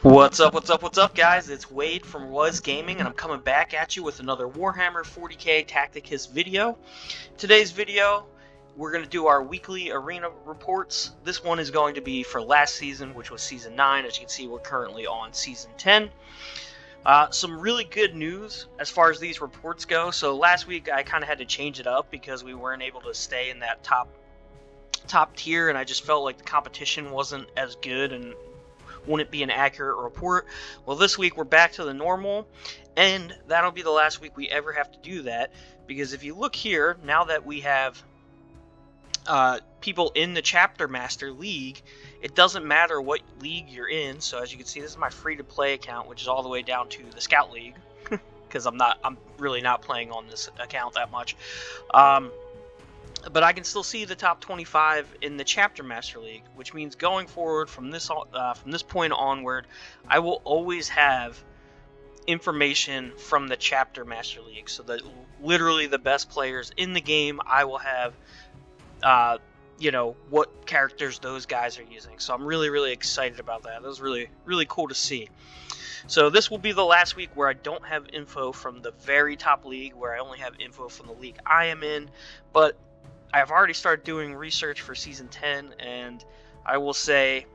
What's up, guys? It's Wade from Was Gaming, and I'm coming back at you with another Warhammer 40k Tacticus video. Today's video, we're going to do our weekly arena reports. This one is going to be for last season, which was Season 9. As you can see, we're currently on Season 10. Some really good news as far as these reports go. So last week, I kind of had to change it up because we weren't able to stay in that top tier, and I just felt like the competition wasn't as good and wouldn't be an accurate report. Well, this week we're back to the normal, and that'll be the last week we ever have to do that, because if you look here, now that we have people in the Chapter Master League, it doesn't matter what league you're in. So as you can see, this is my free-to-play account, which is all the way down to the Scout League, because I'm really not playing on this account that much. But I can still see the top 25 in the Chapter Master League, which means going forward from this point onward, I will always have information from the Chapter Master League. So that literally the best players in the game, I will have, what characters those guys are using. So I'm really excited about that. That was really cool to see. So this will be the last week where I don't have info from the very top league, where I only have info from the league I am in, but I've already started doing research for Season 10, and I will say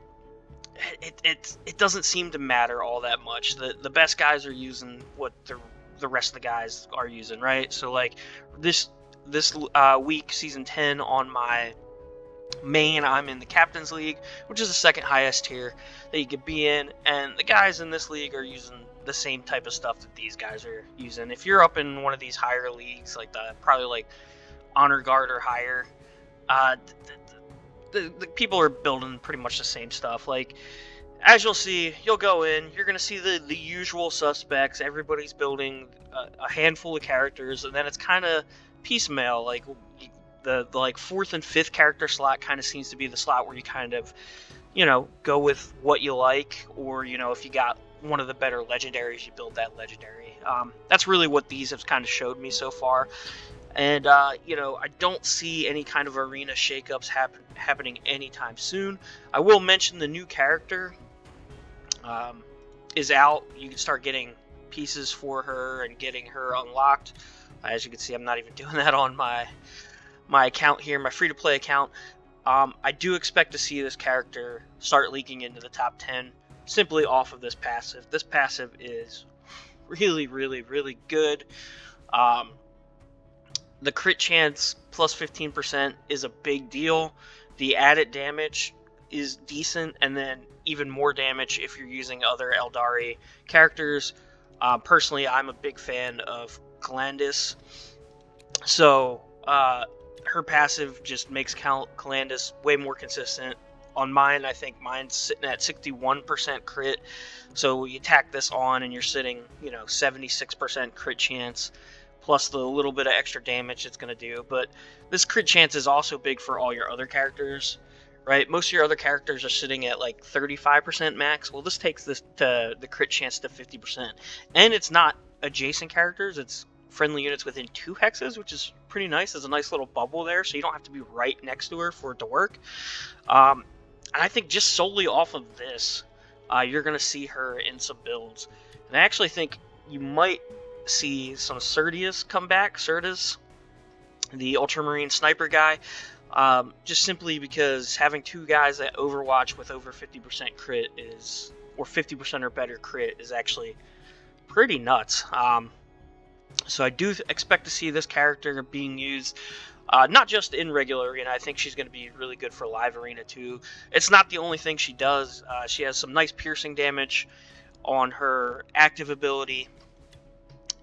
it doesn't seem to matter all that much. The best guys are using what the rest of the guys are using, right? So like this week, Season 10, on my main, I'm in the Captain's League, which is the second highest tier that you could be in, and the guys in this league are using the same type of stuff that these guys are using. If you're up in one of these higher leagues, like probably like Honor Guard or higher, the people are building pretty much the same stuff. Like, as you'll see, you'll go in, you're going to see the usual suspects. Everybody's building a handful of characters, and then it's kind of piecemeal. Like, the like 4th and 5th character slot kind of seems to be the slot where you kind of, go with what you like, or, if you got one of the better legendaries, you build that legendary. That's really what these have kind of showed me so far. And, I don't see any kind of arena shakeups happening anytime soon. I will mention the new character is out. You can start getting pieces for her and getting her unlocked. As you can see, I'm not even doing that on my account here, my free-to-play account. I do expect to see this character start leaking into the top 10 simply off of this passive. This passive is really good. The crit chance plus 15% is a big deal. The added damage is decent, and then even more damage if you're using other Eldari characters. Personally, I'm a big fan of Calandis, so her passive just makes Calandis way more consistent. On mine, I think mine's sitting at 61% crit, so you tack this on and you're sitting, 76% crit chance, plus the little bit of extra damage it's going to do. But this crit chance is also big for all your other characters, right? Most of your other characters are sitting at like 35% max. Well, this takes the crit chance to 50%. And it's not adjacent characters, it's friendly units within 2 hexes, which is pretty nice. There's a nice little bubble there, so you don't have to be right next to her for it to work. And I think just solely off of this, you're going to see her in some builds. And I actually think you might see some Cerdius come back. Cerdius, the Ultramarine sniper guy, just simply because having 2 guys that Overwatch with over 50% crit or 50% or better crit is actually pretty nuts. So I do expect to see this character being used not just in regular arena. I think she's going to be really good for live arena too. It's not the only thing she does. She has some nice piercing damage on her active ability.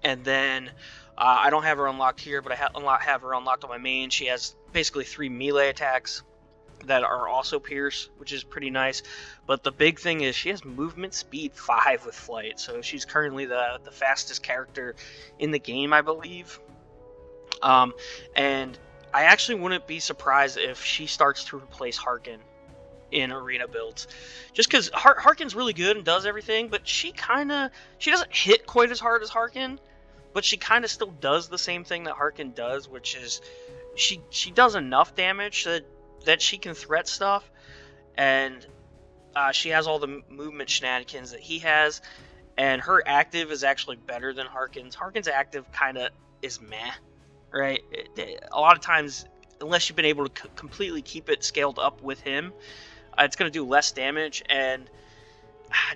And then, I don't have her unlocked here, but I have her unlocked on my main. She has basically 3 melee attacks that are also pierce, which is pretty nice. But the big thing is she has movement speed 5 with flight. So she's currently the fastest character in the game, I believe. And I actually wouldn't be surprised if she starts to replace Harkin in arena builds, just because Harkin's really good and does everything, but she doesn't hit quite as hard as Harkin. But she kind of still does the same thing that Harkin does, which is she does enough damage that she can threat stuff. And she has all the movement shenanigans that he has, and her active is actually better than Harkin's. Harkin's active kind of is meh, right? A lot of times, unless you've been able to completely keep it scaled up with him, it's going to do less damage, and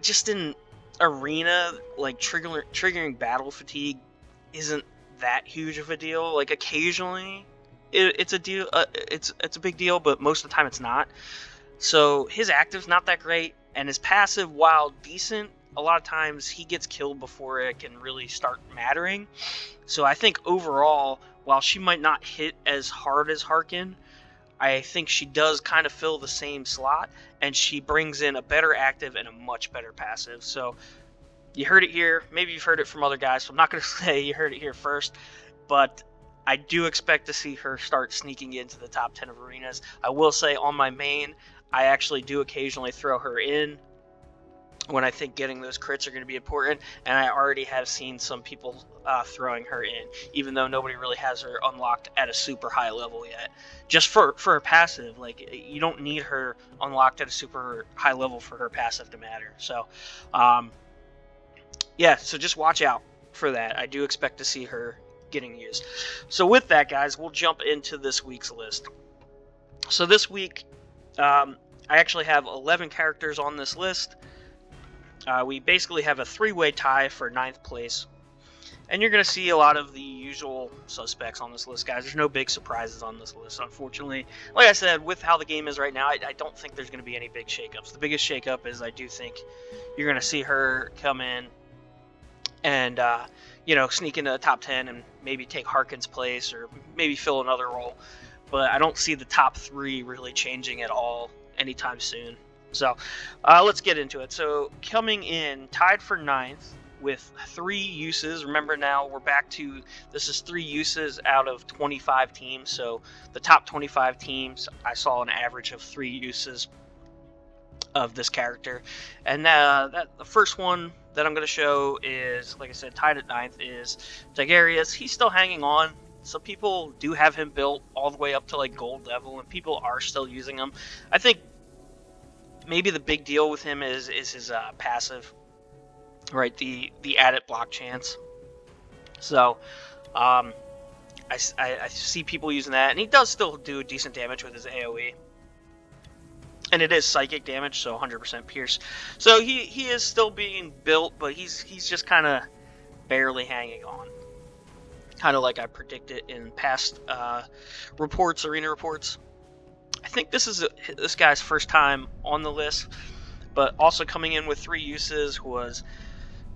just in arena, like triggering battle fatigue isn't that huge of a deal. Like occasionally it's a deal, it's a big deal, but most of the time it's not. So his active's not that great, and his passive, while decent, a lot of times he gets killed before it can really start mattering. So I think overall, while she might not hit as hard as Harkin, I think she does kind of fill the same slot, and she brings in a better active and a much better passive. So you heard it here. Maybe you've heard it from other guys, so I'm not going to say you heard it here first, but I do expect to see her start sneaking into the top 10 of arenas. I will say on my main, I actually do occasionally throw her in when I think getting those crits are going to be important, and I already have seen some people throwing her in, even though nobody really has her unlocked at a super high level yet. Just for her passive, like, you don't need her unlocked at a super high level for her passive to matter. So, yeah, so just watch out for that. I do expect to see her getting used. So with that, guys, we'll jump into this week's list. So this week, I actually have 11 characters on this list. We basically have a three-way tie for 9th place. And you're going to see a lot of the usual suspects on this list, guys. There's no big surprises on this list, unfortunately. Like I said, with how the game is right now, I don't think there's going to be any big shakeups. The biggest shakeup is I do think you're going to see her come in and, sneak into the top 10 and maybe take Harkin's place or maybe fill another role. But I don't see the top 3 really changing at all anytime soon. So let's get into it. So coming in, tied for 9th with 3 uses. Remember now, we're back to, this is 3 uses out of 25 teams. So the top 25 teams, I saw an average of 3 uses of this character. And the first one that I'm going to show is, like I said, tied at 9th is Tacticus. He's still hanging on. Some people do have him built all the way up to like gold level, and people are still using him. I think maybe the big deal with him is his passive, right? The added block chance. So I see people using that, and he does still do decent damage with his AoE. And it is psychic damage, so 100% pierce. So he is still being built, but he's just kind of barely hanging on. Kind of like I predicted in past arena reports. I think this is this guy's first time on the list, but also coming in with 3 uses was,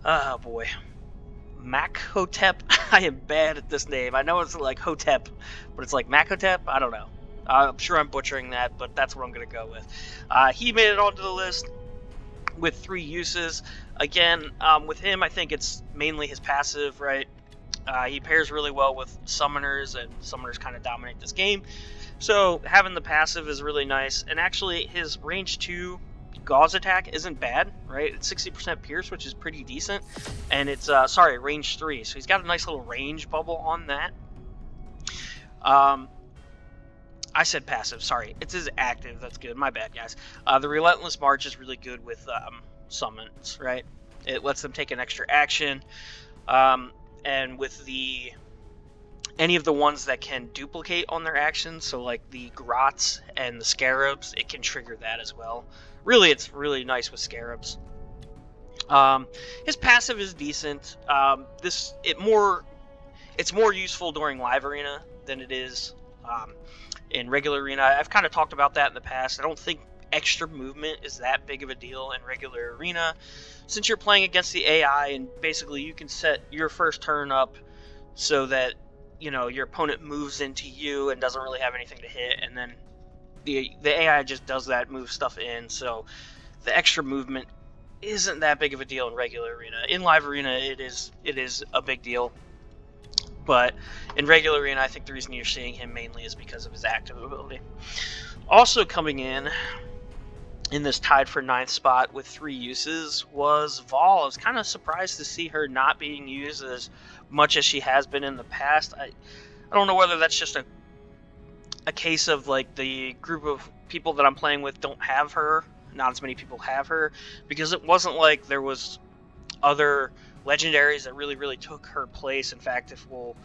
oh boy, Makhotep. I am bad at this name. I know it's like Hotep, but it's like Makhotep. I don't know. I'm sure I'm butchering that, but that's what I'm going to go with. He made it onto the list with 3 uses. Again, with him, I think it's mainly his passive, right? He pairs really well with summoners, and summoners kind of dominate this game. So having the passive is really nice. And actually, his range 2 gauze attack isn't bad, right? It's 60% pierce, which is pretty decent. And it's, range 3. So he's got a nice little range bubble on that. I said passive, sorry. It's his active. That's good. My bad, guys. The Relentless March is really good with summons, right? It lets them take an extra action. And with any of the ones that can duplicate on their actions, so like the Grots and the Scarabs, it can trigger that as well. Really, it's really nice with Scarabs. His passive is decent. It's more useful during live arena than it is in regular arena. I've kind of talked about that in the past. I don't think extra movement is that big of a deal in regular arena, since you're playing against the AI, and basically you can set your first turn up so that your opponent moves into you and doesn't really have anything to hit, and then the AI just does that, move stuff in. So the extra movement isn't that big of a deal in regular arena. In live arena, it is a big deal. But in regular arena, I think the reason you're seeing him mainly is because of his active ability. Also coming in this tied for 9th spot with 3 uses was Vol. I was kind of surprised to see her not being used as much as she has been in the past. I don't know whether that's just a case of like the group of people that I'm playing with don't have her not as many people have her, because it wasn't like there was other legendaries that really took her place. In fact, if we'll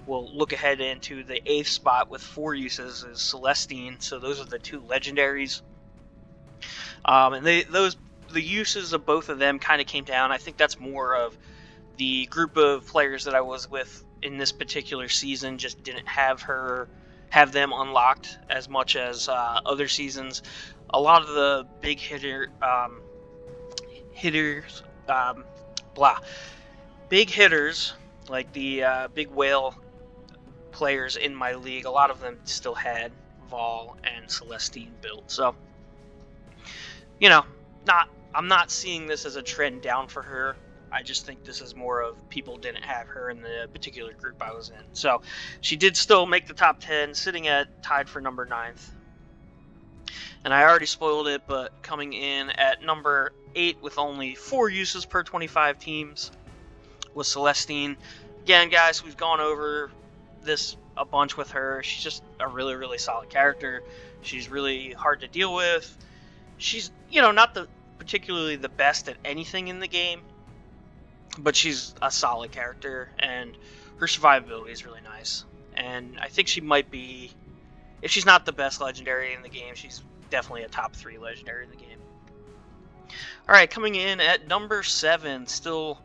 look ahead into the 8th spot with 4 uses is Celestine. So those are the 2 legendaries, and the uses of both of them kind of came down. I think that's more of the group of players that I was with in this particular season just didn't have them unlocked as much as other seasons. A lot of the big hitters, big hitters like the big whale players in my league, a lot of them still had Vol and Celestine built. So, you know, I'm not seeing this as a trend down for her. I just think this is more of people didn't have her in the particular group I was in. So she did still make the top 10, sitting at tied for number 9th. And I already spoiled it, but coming in at number 8 with only 4 uses per 25 teams was Celestine. Again, guys, we've gone over this a bunch with her. She's just a really solid character. She's really hard to deal with. She's, not particularly the best at anything in the game, but she's a solid character, and her survivability is really nice. And I think she might be, if she's not the best legendary in the game, she's definitely a top 3 legendary in the game. Alright, coming in at number 7, still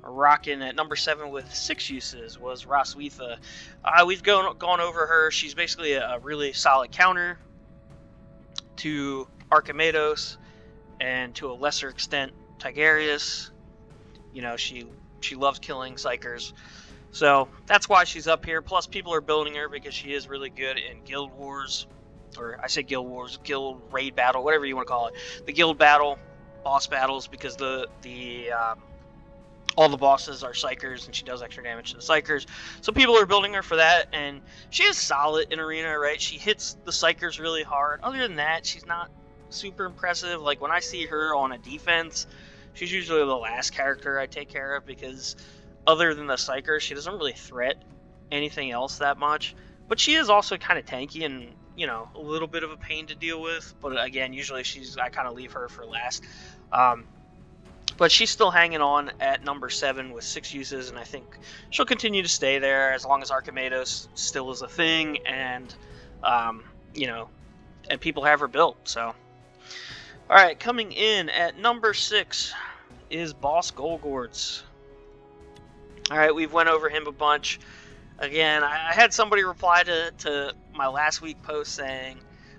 rocking at number 7 with 6 uses, was Roswitha. We've gone over her. She's basically a really solid counter to Archimedos, and to a lesser extent Tigarius. She loves killing Psychers, so that's why she's up here. Plus, people are building her because she is really good in Guild Wars, or I say Guild Wars, Guild Raid Battle, whatever you want to call it, the Guild Battle, boss battles, because all the bosses are Psychers, and she does extra damage to the Psychers. So people are building her for that, and she is solid in Arena, right? She hits the Psychers really hard. Other than that, she's not super impressive. Like, when I see her on a defense, she's usually the last character I take care of, because other than the Psyker, she doesn't really threat anything else that much. But she is also kind of tanky and, a little bit of a pain to deal with. But again, usually I kind of leave her for last. But she's still hanging on at number 7 with 6 uses, and I think she'll continue to stay there as long as Archimedos still is a thing, and, and people have her built, so. Alright, coming in at number 6 is Boss Golgorts. Alright, we've went over him a bunch. Again, I had somebody reply to my last week post saying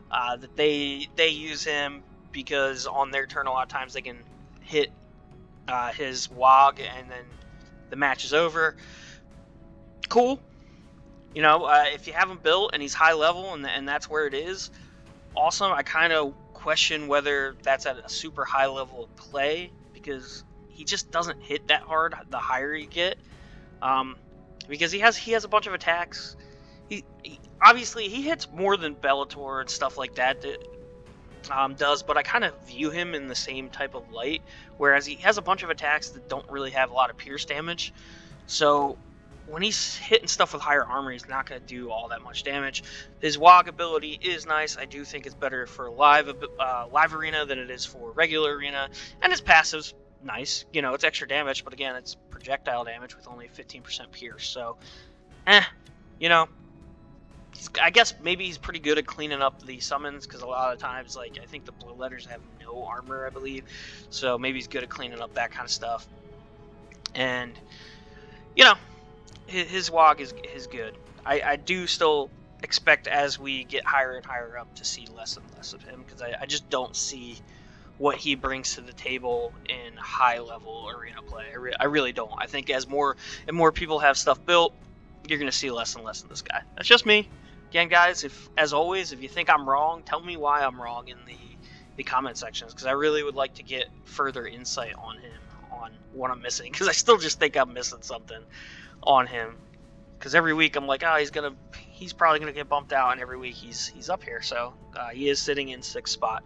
that they use him because on their turn a lot of times they can hit his WOG and then the match is over. Cool. If you have him built and he's high level and that's where it is, awesome. I kind of question whether that's at a super high level of play, because he just doesn't hit that hard the higher you get. Because he has a bunch of attacks. He obviously he hits more than Bellator and stuff like that does, but I kind of view him in the same type of light, whereas he has a bunch of attacks that don't really have a lot of pierce damage. So when he's hitting stuff with higher armor, he's not going to do all that much damage. His WOG ability is nice. I do think it's better for live arena than it is for regular arena, and his passive's nice. It's extra damage, but again, it's projectile damage with only 15% pierce. So, I guess maybe he's pretty good at cleaning up the summons, because a lot of times, like, I think the blue letters have no armor, I believe. So maybe he's good at cleaning up that kind of stuff. And, his WOG is good. I do still expect, as we get higher and higher up, to see less and less of him, because I just don't see what he brings to the table in high-level arena play. I really don't. I think as more and more people have stuff built, you're going to see less and less of this guy. That's just me. Again, guys, as always, if you think I'm wrong, tell me why I'm wrong in the comment sections, because I really would like to get further insight on him, on what I'm missing, because I still just think I'm missing something on him. Because every week I'm like, he's probably gonna get bumped out, and every week he's up here. So he is sitting in 6th spot.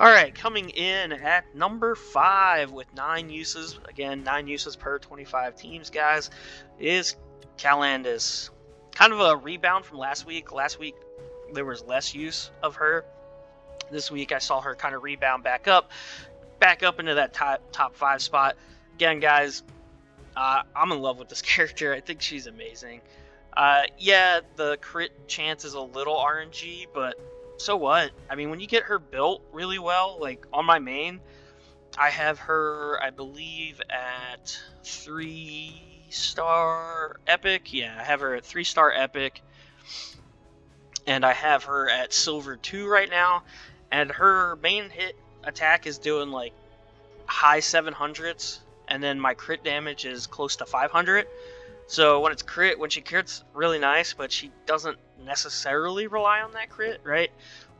All right, coming in at number 5 with 9 uses. Again, 9 uses per 25 teams, guys, is Calandis. Kind of a rebound from last week. Last week there was less use of her. This week I saw her kind of rebound back up into that top 5 spot. Again, guys, I'm in love with this character. I think she's amazing. Yeah, the crit chance is a little RNG, but so what? I mean, when you get her built really well, like on my main, I have her, I believe, at 3-star epic. Yeah, I have her at 3-star epic. And I have her at silver 2 right now. And her main hit attack is doing like high 700s. And then my crit damage is close to 500. So when she crits, really nice, but she doesn't necessarily rely on that crit, right?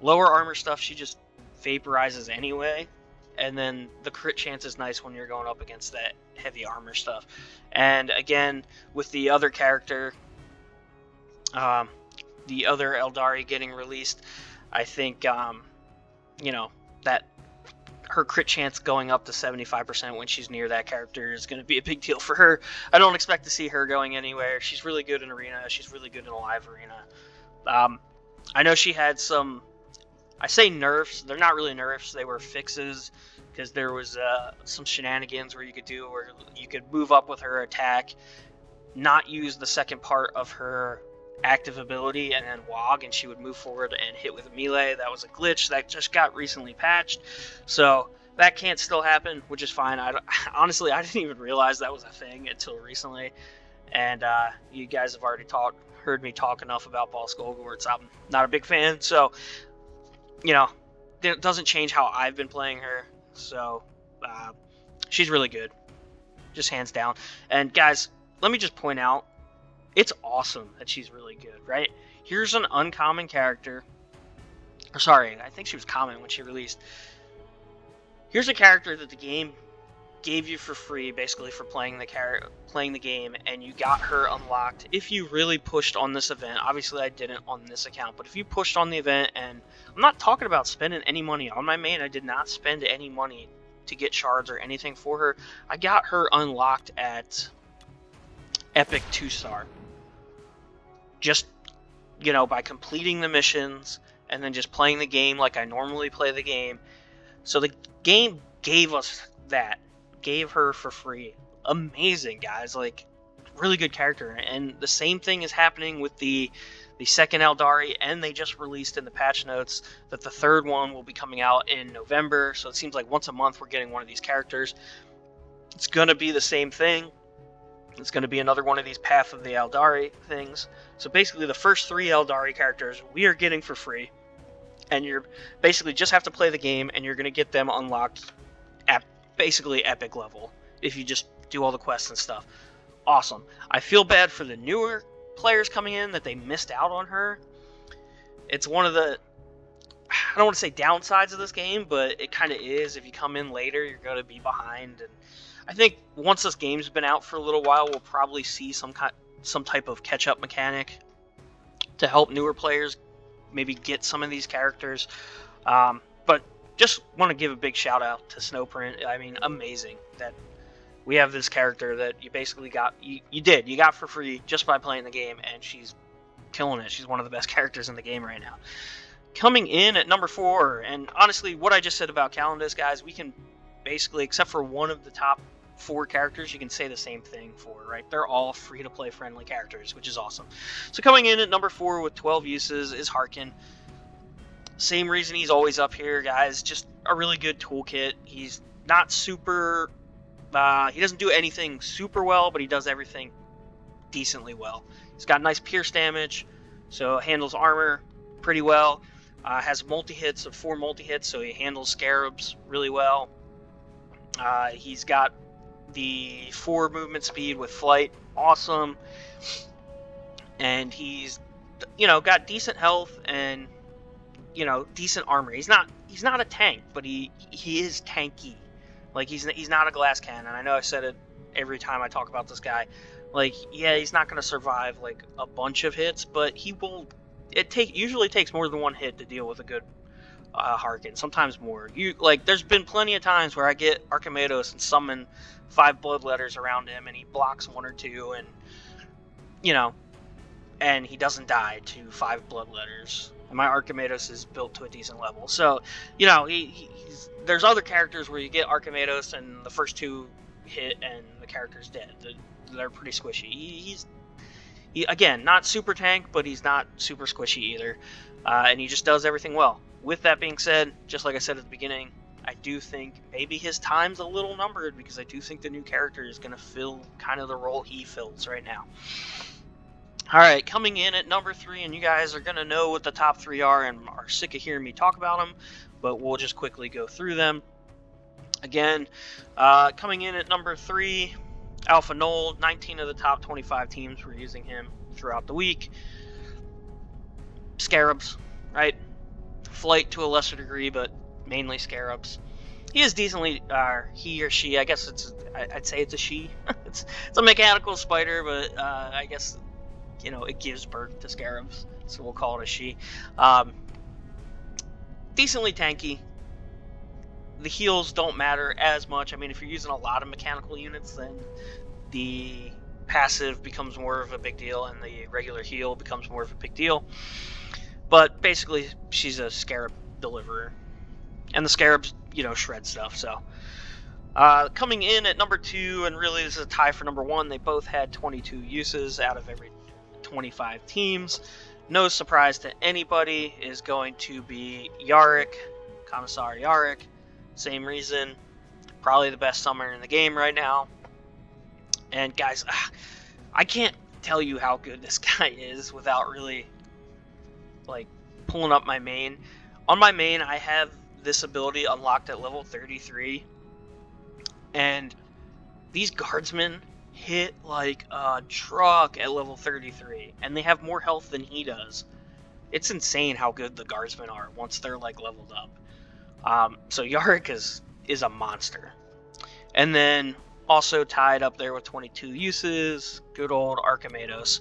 Lower armor stuff, she just vaporizes anyway. And then the crit chance is nice when you're going up against that heavy armor stuff. And again, with the other character, the other Eldari getting released, I think, that her crit chance going up to 75% when she's near that character is going to be a big deal for her. I don't expect to see her going anywhere. She's really good in Arena. She's really good in a live arena. I know she had some, I say nerfs. They're not really nerfs. They were fixes, because there was some shenanigans where you could move up with her attack, not use the second part of her active ability, and then WOG, and she would move forward and hit with a melee. That was a glitch that just got recently patched, so that can't still happen, which is fine. Honestly, I didn't even realize that was a thing until recently, and you guys have already heard me talk enough about Ball Skullgords. I'm not a big fan, so it doesn't change how I've been playing her. So she's really good, just hands down. And guys, let me just point out, it's awesome that she's really good, right? Here's an uncommon character. Sorry, I think she was common when she released. Here's a character that the game gave you for free, basically, for playing the game, and you got her unlocked if you really pushed on this event. Obviously, I didn't on this account, but if you pushed on the event, and I'm not talking about spending any money on my main. I did not spend any money to get shards or anything for her. I got her unlocked at epic 2-star. Just, by completing the missions and then just playing the game like I normally play the game. So the game gave us that. Gave her for free. Amazing, guys. Like, really good character. And the same thing is happening with the second Eldari, and they just released in the patch notes that the third one will be coming out in November. So it seems like once a month we're getting one of these characters. It's going to be the same thing. It's going to be another one of these Path of the Eldari things. So basically the first 3 Eldari characters we are getting for free. And you're basically just have to play the game, and you're going to get them unlocked at basically epic level if you just do all the quests and stuff. Awesome. I feel bad for the newer players coming in that they missed out on her. It's one of the, I don't want to say downsides of this game, but it kind of is. If you come in later, you're going to be behind. And I think once this game's been out for a little while, we'll probably see some type of catch-up mechanic to help newer players maybe get some of these characters. But just want to give a big shout-out to Snowprint. I mean, amazing that we have this character that you basically got, you got for free just by playing the game, and she's killing it. She's one of the best characters in the game right now. Coming in at number 4, and honestly, what I just said about Calendus, guys, we can basically, except for one of the top 4 characters, you can say the same thing for, right? They're all free-to-play friendly characters, which is awesome. So coming in at number 4 with 12 uses is Harkin. Same reason he's always up here, guys. Just a really good toolkit. He's not super, he doesn't do anything super well, but he does everything decently well. He's got nice pierce damage, so handles armor pretty well. Has multi-hits of 4 multi-hits, so he handles scarabs really well. He's got the 4 movement speed with flight, awesome. And he's, got decent health and, decent armor. He's not a tank, but he is tanky. Like, he's not a glass cannon. I know I said it every time I talk about this guy. Like, yeah, he's not going to survive like a bunch of hits, but he will. Usually takes more than 1 hit to deal with a good Harkin, sometimes more. There's been plenty of times where I get Archimedos and summon 5 bloodletters around him, and he blocks 1 or 2, and and he doesn't die to 5 bloodletters. and my Archimedos is built to a decent level. So, you know, there's other characters where you get Archimedos and the first 2 hit and the character's dead. They're pretty squishy. He's again, not super tank, but he's not super squishy either, and he just does everything well. With that being said, just like I said at the beginning, I do think maybe his time's a little numbered, because I do think the new character is going to fill kind of the role he fills right now. Alright, coming in at number 3, and you guys are going to know what the top 3 are and are sick of hearing me talk about them, but we'll just quickly go through them. Again, coming in at number 3, Alpha Null. 19 of the top 25 teams were using him throughout the week. Scarabs, right? Flight to a lesser degree, but mainly Scarabs. He is decently, he or she, I guess I'd say it's a she. it's a mechanical spider, but I guess, you know, it gives birth to Scarabs, so we'll call it a she. Decently tanky. The heals don't matter as much. I mean, if you're using a lot of mechanical units, then the passive becomes more of a big deal, and the regular heal becomes more of a big deal. But basically, she's a Scarab deliverer. And the Scarabs, you know, shred stuff, so. Coming in at number 2, and really this is a tie for number 1, they both had 22 uses out of every 25 teams. No surprise to anybody, is going to be Yarick, Commissar Yarick. Same reason, probably the best summoner in the game right now. And guys, I can't tell you how good this guy is without really, like, pulling up my main. On my main, I have this ability unlocked at level 33, and these guardsmen hit like a truck at level 33, and they have more health than he does. It's insane how good the guardsmen are once they're like leveled up. So Yarick is a monster. And then also tied up there with 22 uses, good old Archimedos.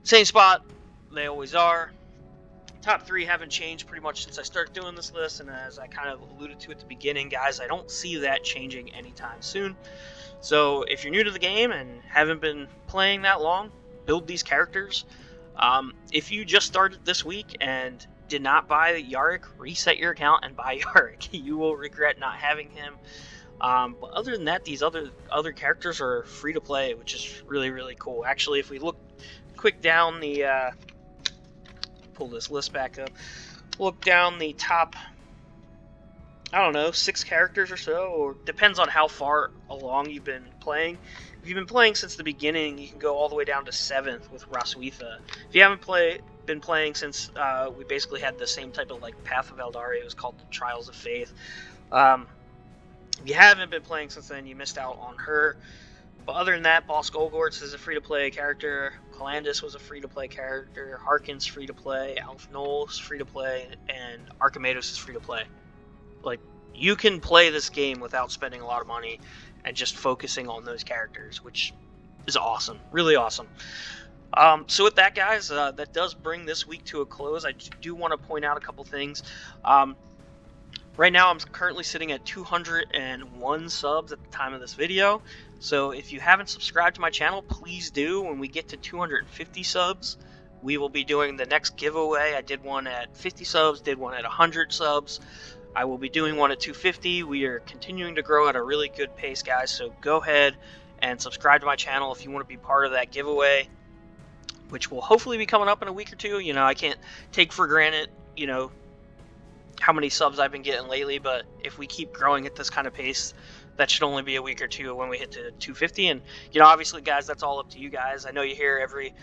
Same spot, they always are. Top 3 haven't changed pretty much since I started doing this list, and as I kind of alluded to at the beginning, guys, I don't see that changing anytime soon. So if you're new to the game and haven't been playing that long, build these characters. If you just started this week and did not buy Yarick, reset your account and buy Yarick. You will regret not having him. But other than that, these other characters are free to play, which is really, really cool. Actually, if we look quick down the pull this list back up, look down the top, I don't know, 6 characters or so, or depends on how far along you've been playing. If you've been playing since the beginning, you can go all the way down to 7th with Rasuitha. If you haven't been playing since we basically had the same type of like Path of Eldari, it was called the Trials of Faith. If you haven't been playing since then, you missed out on her. But other than that, Boss Golgorts is a free-to-play character. Calandus was a free-to-play character. Harkin's free-to-play. Alpha Null's free-to-play. And Archimedos is free-to-play. Like, you can play this game without spending a lot of money and just focusing on those characters, which is awesome. Really awesome. So with that, guys, that does bring this week to a close. I do want to point out a couple things. Right now, I'm currently sitting at 201 subs at the time of this video. So if you haven't subscribed to my channel, please do. When we get to 250 subs, we will be doing the next giveaway. I did one at 50 subs, did one at 100 subs. I will be doing one at 250. We are continuing to grow at a really good pace, guys. So go ahead and subscribe to my channel if you want to be part of that giveaway, which will hopefully be coming up in a week or two. You know, I can't take for granted, you know, how many subs I've been getting lately, but if we keep growing at this kind of pace, that should only be a week or two when we hit to 250. And, you know, obviously, guys, that's all up to you guys. I know you hear every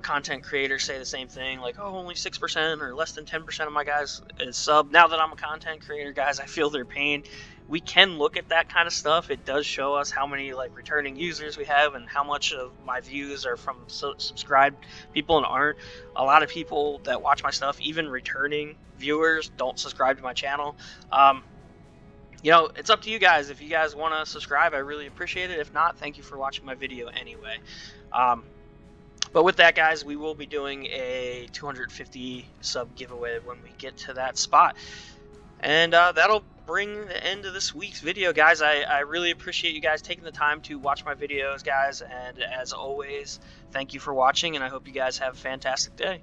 content creator say the same thing, like, oh, only 6% or less than 10% of my guys is sub. Now that I'm a content creator, guys, I feel their pain. We can look at that kind of stuff. It does show us how many like returning users we have and how much of my views are from subscribed people and aren't. A lot of people that watch my stuff, even returning viewers, don't subscribe to my channel. You know, it's up to you guys. If you guys want to subscribe, I really appreciate it. If not, thank you for watching my video anyway. But with that, guys, we will be doing a 250 sub giveaway when we get to that spot. And that'll bring the end of this week's video, guys. I really appreciate you guys taking the time to watch my videos, guys. And as always, thank you for watching, and I hope you guys have a fantastic day.